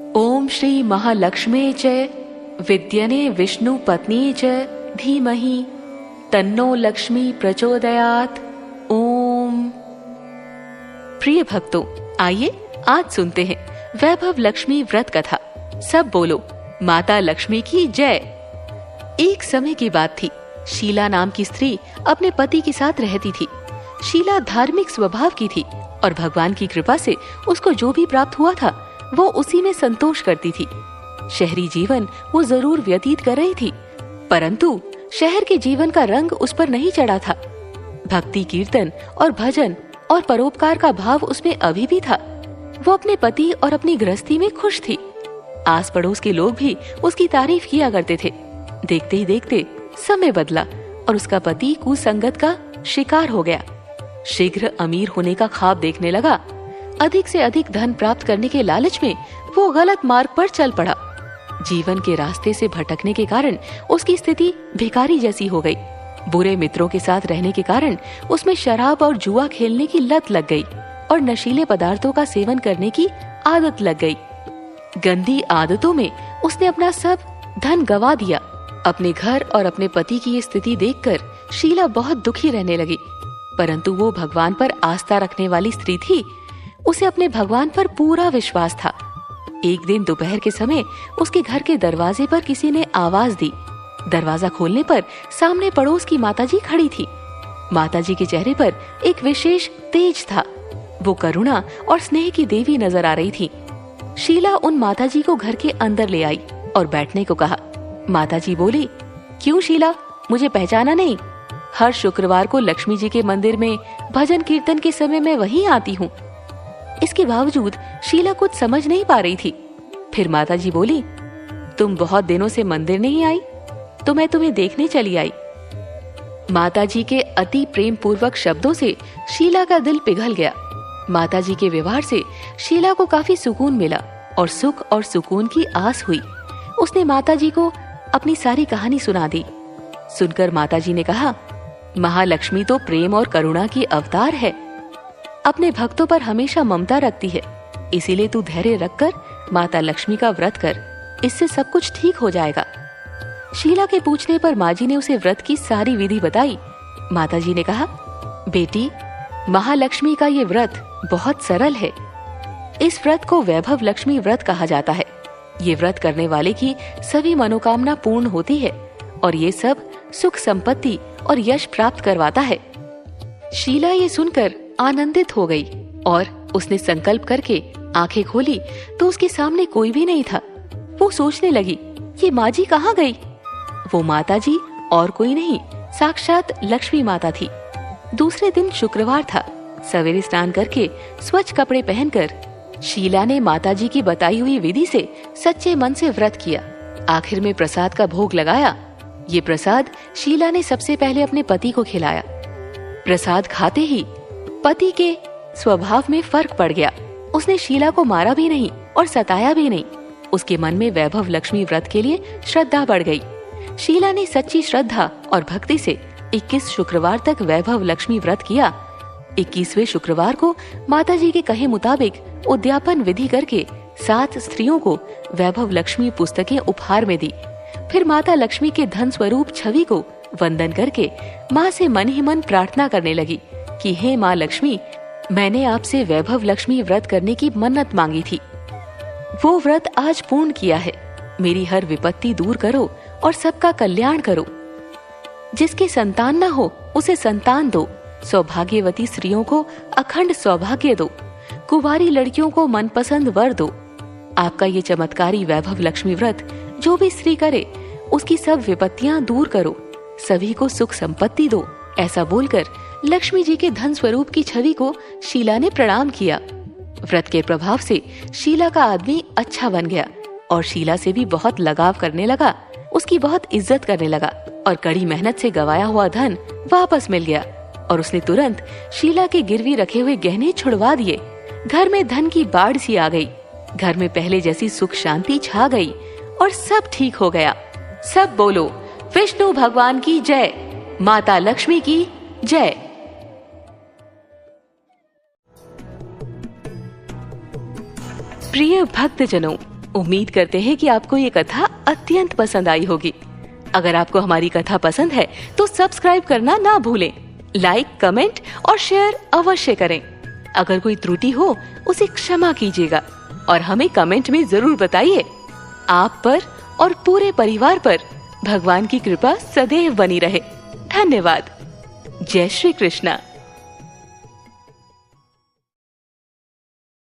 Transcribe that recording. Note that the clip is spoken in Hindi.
ओम श्री महालक्ष्मी च विद्यने विष्णु पत्नी च धीमहि तन्नो लक्ष्मी प्रचोदयात्। ओम। प्रिय भक्तों, आइए आज सुनते हैं वैभव लक्ष्मी व्रत कथा। सब बोलो माता लक्ष्मी की जय। एक समय की बात थी। शीला नाम की स्त्री अपने पति के साथ रहती थी। शीला धार्मिक स्वभाव की थी और भगवान की कृपा से उसको जो भी प्राप्त हुआ था वो उसी में संतोष करती थी। शहरी जीवन वो जरूर व्यतीत कर रही थी, परंतु शहर के जीवन का रंग उस पर नहीं चढ़ा था। भक्ति, कीर्तन और भजन और परोपकार का भाव उसमें अभी भी था। वो अपने पति और अपनी गृहस्थी में खुश थी। आस पड़ोस के लोग भी उसकी तारीफ किया करते थे। देखते ही देखते समय बदला और उसका पति कुसंगत का शिकार हो गया। शीघ्र अमीर होने का ख्वाब देखने लगा। अधिक से अधिक धन प्राप्त करने के लालच में वो गलत मार्ग पर चल पड़ा। जीवन के रास्ते से भटकने के कारण उसकी स्थिति भिखारी जैसी हो गई। बुरे मित्रों के साथ रहने के कारण उसमें शराब और जुआ खेलने की लत लग गई और नशीले पदार्थों का सेवन करने की आदत लग गई। गंदी आदतों में उसने अपना सब धन गंवा दिया। अपने घर और अपने पति की ये स्थिति देखकर शीला बहुत दुखी रहने लगी, परंतु वो भगवान पर आस्था रखने वाली स्त्री थी। उसे अपने भगवान पर पूरा विश्वास था। एक दिन दोपहर के समय उसके घर के दरवाजे पर किसी ने आवाज दी। दरवाजा खोलने पर सामने पड़ोस की माताजी खड़ी थी। माताजी के चेहरे पर एक विशेष तेज था। वो करुणा और स्नेह की देवी नजर आ रही थी। शीला उन माताजी को घर के अंदर ले आई और बैठने को कहा। माताजी बोली, क्यों शीला, मुझे पहचाना नहीं? हर शुक्रवार को लक्ष्मी जी के मंदिर में भजन कीर्तन के समय मैं वहीं आती हूँ। इसके बावजूद शीला कुछ समझ नहीं पा रही थी। फिर माताजी बोली, तुम बहुत दिनों से मंदिर नहीं आई, तो मैं तुम्हें देखने चली आई। माताजी के अति प्रेम पूर्वक शब्दों से शीला का दिल पिघल गया। माताजी के व्यवहार से शीला को काफी सुकून मिला और सुख और सुकून की आस हुई। उसने माताजी को अपनी सारी कहानी सुना दी। सुनकर माताजी ने कहा, महालक्ष्मी तो प्रेम और करुणा की अवतार है। अपने भक्तों पर हमेशा ममता रखती है, इसीलिए तू धैर्य रखकर माता लक्ष्मी का व्रत कर, इससे सब कुछ ठीक हो जाएगा। शीला के पूछने पर माँ जी ने उसे व्रत की सारी विधि बताई। माताजी ने कहा, बेटी, महालक्ष्मी का ये व्रत बहुत सरल है। इस व्रत को वैभव लक्ष्मी व्रत कहा जाता है। ये व्रत करने वाले की सभी मनोकामना पूर्ण होती है और ये सब सुख, संपत्ति और यश प्राप्त करवाता है। शीला ये सुनकर आनंदित हो गई और उसने संकल्प करके आंखें खोली तो उसके सामने कोई भी नहीं था। वो सोचने लगी, ये माँ जी कहाँ गई? वो माता जी और कोई नहीं, साक्षात लक्ष्मी माता थी। दूसरे दिन शुक्रवार था। सवेरे स्नान करके स्वच्छ कपड़े पहनकर शीला ने माताजी की बताई हुई विधि से सच्चे मन से व्रत किया। आखिर में प्रसाद का भोग लगाया। ये प्रसाद शीला ने सबसे पहले अपने पति को खिलाया। प्रसाद खाते ही पति के स्वभाव में फर्क पड़ गया। उसने शीला को मारा भी नहीं और सताया भी नहीं। उसके मन में वैभव लक्ष्मी व्रत के लिए श्रद्धा बढ़ गई। शीला ने सच्ची श्रद्धा और भक्ति से 21 शुक्रवार तक वैभव लक्ष्मी व्रत किया। 21वें शुक्रवार को माताजी के कहे मुताबिक उद्यापन विधि करके 7 स्त्रियों को वैभव लक्ष्मी पुस्तकें उपहार में दी। फिर माता लक्ष्मी के धन स्वरूप छवि को वंदन करके माँ से मन ही मन प्रार्थना करने लगी कि हे माँ लक्ष्मी, मैंने आपसे वैभव लक्ष्मी व्रत करने की मन्नत मांगी थी। वो व्रत आज पूर्ण किया है। मेरी हर विपत्ति दूर करो और सबका कल्याण करो। जिसके संतान न हो उसे संतान दो। सौभाग्यवती स्त्रियों को अखंड सौभाग्य दो। कुंवारी लड़कियों को मनपसंद वर दो। आपका ये चमत्कारी वैभव लक्ष्मी व्रत जो भी स्त्री करे उसकी सब विपत्तियां दूर करो, सभी को सुख संपत्ति दो। ऐसा बोलकर लक्ष्मी जी के धन स्वरूप की छवि को शीला ने प्रणाम किया। व्रत के प्रभाव से शीला का आदमी अच्छा बन गया और शीला से भी बहुत लगाव करने लगा। उसकी बहुत इज्जत करने लगा और कड़ी मेहनत से गवाया हुआ धन वापस मिल गया और उसने तुरंत शीला के गिरवी रखे हुए गहने छुड़वा दिए। घर में धन की बाढ़ सी आ गई। घर में पहले जैसी सुख शांति छा गई और सब ठीक हो गया। सब बोलो विष्णु भगवान की जय, माता लक्ष्मी की जय। प्रिय भक्तजनों, उम्मीद करते हैं कि आपको ये कथा अत्यंत पसंद आई होगी। अगर आपको हमारी कथा पसंद है तो सब्सक्राइब करना ना भूलें। लाइक, कमेंट और शेयर अवश्य करें। अगर कोई त्रुटि हो उसे क्षमा कीजिएगा और हमें कमेंट में जरूर बताइए। आप पर और पूरे परिवार पर भगवान की कृपा सदैव बनी रहे। धन्यवाद। जय श्री कृष्णा।